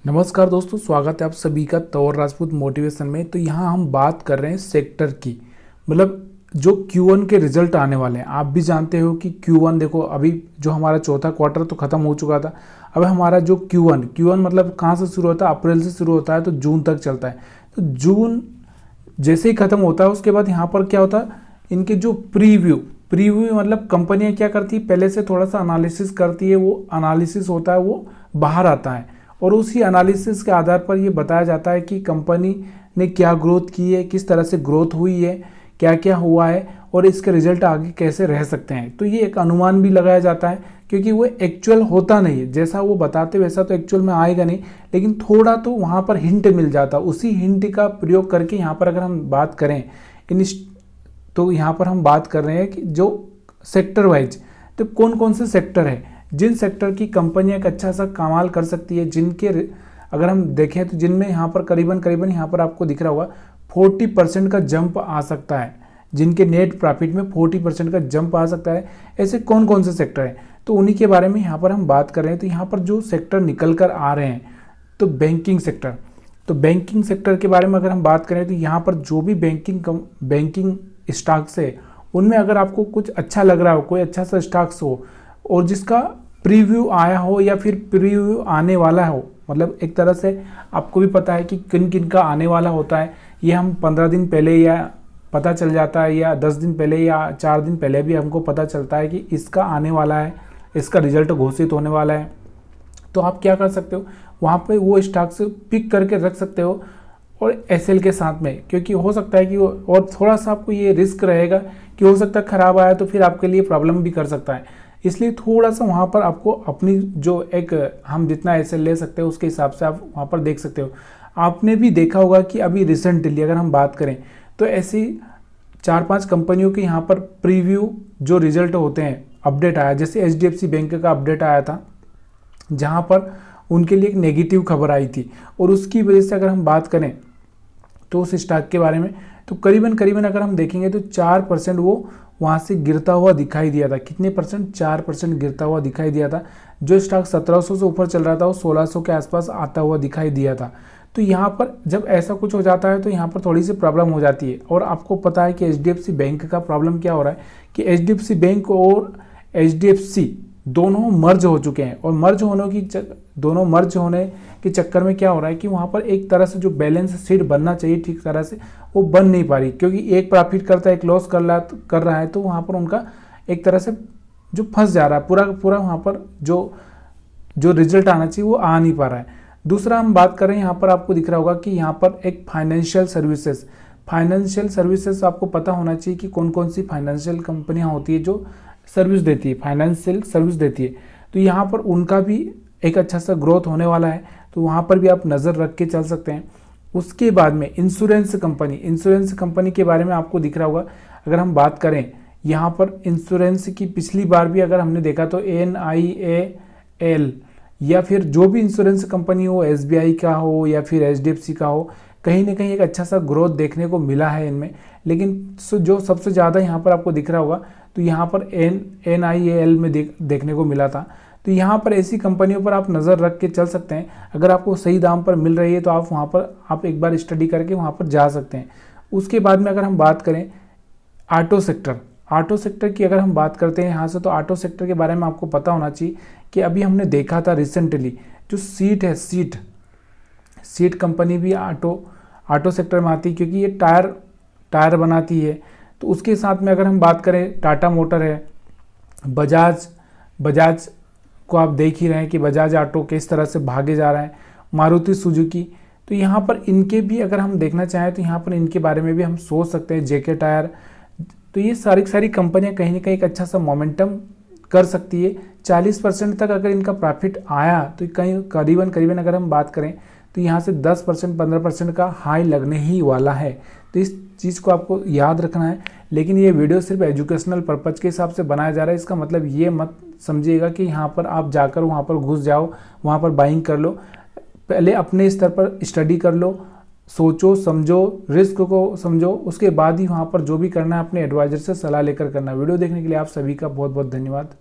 नमस्कार दोस्तों, स्वागत है आप सभी का तौर राजपूत मोटिवेशन में। तो यहाँ हम बात कर रहे हैं सेक्टर की, मतलब जो Q1 के रिजल्ट आने वाले हैं। आप भी जानते हो कि Q1 देखो, अभी जो हमारा चौथा क्वार्टर तो ख़त्म हो चुका था। अब हमारा जो Q1 मतलब कहाँ से शुरू होता है? अप्रैल से शुरू होता है तो जून तक चलता है। तो जून जैसे ही ख़त्म होता है उसके बाद यहाँ पर क्या होता है, इनके जो प्रीव्यू मतलब कंपनियाँ क्या करती है, पहले से थोड़ा सा एनालिसिस करती है। वो एनालिसिस होता है, वो बाहर आता है और उसी एनालिसिस के आधार पर ये बताया जाता है कि कंपनी ने क्या ग्रोथ की है, किस तरह से ग्रोथ हुई है, क्या क्या हुआ है और इसके रिजल्ट आगे कैसे रह सकते हैं। तो ये एक अनुमान भी लगाया जाता है, क्योंकि वो एक्चुअल होता नहीं है, जैसा वो बताते वैसा तो एक्चुअल में आएगा नहीं, लेकिन थोड़ा तो वहाँ पर हिंट मिल जाता। उसी हिंट का प्रयोग करके यहाँ पर अगर हम बात करें तो यहाँ पर हम बात कर रहे हैं कि जो सेक्टर वाइज, तो कौन कौन से सेक्टर है, जिन सेक्टर की कंपनियां एक अच्छा सा कमाल कर सकती है, जिनके अगर हम देखें तो जिनमें यहाँ पर करीबन यहाँ पर आपको दिख रहा होगा 40% का जंप आ सकता है, जिनके नेट प्रॉफिट में 40% का जंप आ सकता है। ऐसे कौन कौन से सेक्टर हैं, तो उन्हीं के बारे में यहाँ पर हम बात कर रहे हैं। तो यहाँ पर जो सेक्टर निकल कर आ रहे हैं, तो बैंकिंग सेक्टर के बारे में अगर हम बात करें तो यहाँ पर जो भी बैंकिंग स्टॉक्स है, उनमें अगर आपको कुछ अच्छा लग रहा हो, कोई अच्छा सा स्टॉक्स हो और जिसका प्रीव्यू आया हो या फिर प्रीव्यू आने वाला हो, मतलब एक तरह से आपको भी पता है कि किन किन का आने वाला होता है। ये हम 15 दिन पहले या पता चल जाता है, या 10 दिन पहले या 4 दिन पहले भी हमको पता चलता है कि इसका आने वाला है, इसका रिजल्ट घोषित होने वाला है। तो आप क्या कर सकते हो, वहाँ पे वो स्टॉक से पिक करके रख सकते हो और एसएल के साथ में, क्योंकि हो सकता है कि और थोड़ा सा आपको ये रिस्क रहेगा कि हो सकता है ख़राब आया तो फिर आपके लिए प्रॉब्लम भी कर सकता है। इसलिए थोड़ा सा वहाँ पर आपको अपनी जो एक हम जितना एसएल ले सकते हो उसके हिसाब से आप वहाँ पर देख सकते हो। आपने भी देखा होगा कि अभी रिसेंटली अगर हम बात करें तो ऐसी 4-5 कंपनियों के यहाँ पर प्रीव्यू जो रिजल्ट होते हैं अपडेट आया, जैसे HDFC बैंक का अपडेट आया था, जहाँ पर उनके लिए एक नेगेटिव खबर आई थी। और उसकी वजह से अगर हम बात करें तो उस स्टॉक के बारे में, तो करीबन अगर हम देखेंगे तो 4% वो वहाँ से गिरता हुआ दिखाई दिया था। कितने परसेंट? 4% गिरता हुआ दिखाई दिया था। जो स्टॉक 1700 से ऊपर चल रहा था वो 1600 के आसपास आता हुआ दिखाई दिया था। तो यहाँ पर जब ऐसा कुछ हो जाता है तो यहाँ पर थोड़ी सी प्रॉब्लम हो जाती है। और आपको पता है कि HDFC बैंक का प्रॉब्लम क्या हो रहा है कि HDFC बैंक और HDFC दोनों मर्ज हो चुके हैं, और दोनों मर्ज होने के चक्कर में क्या हो रहा है कि वहाँ पर एक तरह से जो बैलेंस शीट बनना चाहिए ठीक तरह से वो बन नहीं पा रही, क्योंकि एक प्रॉफिट करता है एक लॉस कर रहा है। तो वहाँ पर उनका एक तरह से जो फंस जा रहा है पूरा वहाँ पर जो रिजल्ट आना चाहिए वो आ नहीं पा रहा है। दूसरा हम बात करें, यहाँ पर आपको दिख रहा होगा कि यहाँ पर एक फाइनेंशियल सर्विसेज आपको पता होना चाहिए कि कौन कौन सी फाइनेंशियल कंपनियाँ होती है जो सर्विस देती है, फाइनेंशियल सर्विस देती है। तो यहाँ पर उनका भी एक अच्छा सा ग्रोथ होने वाला है, तो वहाँ पर भी आप नज़र रख के चल सकते हैं। उसके बाद में इंश्योरेंस कंपनी के बारे में आपको दिख रहा होगा। अगर हम बात करें यहाँ पर इंश्योरेंस की, पिछली बार भी अगर हमने देखा तो NIAL या फिर जो भी इंश्योरेंस कंपनी हो, SBI का हो या फिर HDFC का हो, कहीं ना कहीं एक अच्छा सा ग्रोथ देखने को मिला है इनमें। लेकिन जो सबसे ज़्यादा यहाँ पर आपको दिख रहा होगा तो यहाँ पर NIAL में देखने को मिला था। तो यहाँ पर ऐसी कंपनियों पर आप नज़र रख के चल सकते हैं। अगर आपको सही दाम पर मिल रही है तो आप वहाँ पर आप एक बार स्टडी करके वहाँ पर जा सकते हैं। उसके बाद में अगर हम बात करें ऑटो सेक्टर की, अगर हम बात करते हैं यहाँ से, तो ऑटो सेक्टर के बारे में आपको पता होना चाहिए कि अभी हमने देखा था रिसेंटली जो सीट कंपनी भी ऑटो सेक्टर में आती है, क्योंकि ये टायर बनाती है। तो उसके साथ में अगर हम बात करें, टाटा मोटर है, बजाज को आप देख ही रहे हैं कि बजाज ऑटो किस तरह से भागे जा रहा है, मारुति सुजुकी। तो यहाँ पर इनके भी अगर हम देखना चाहें तो यहाँ पर इनके बारे में भी हम सोच सकते हैं, JK टायर। तो ये सारी कंपनियाँ कहीं ना कहीं एक अच्छा सा मोमेंटम कर सकती है। 40% तक अगर इनका प्रॉफिट आया तो कहीं करीबन अगर हम बात करें तो यहाँ से 10% 15% का हाई लगने ही वाला है। तो इस चीज़ को आपको याद रखना है। लेकिन ये वीडियो सिर्फ एजुकेशनल पर्पज़ के हिसाब से बनाया जा रहा है। इसका मतलब ये मत समझिएगा कि यहाँ पर आप जाकर वहाँ पर घुस जाओ, वहाँ पर बाइंग कर लो। पहले अपने स्तर पर स्टडी कर लो, सोचो समझो, रिस्क को समझो, उसके बाद ही वहाँ पर जो भी करना है अपने एडवाइजर से सलाह लेकर करना। वीडियो देखने के लिए आप सभी का बहुत बहुत धन्यवाद।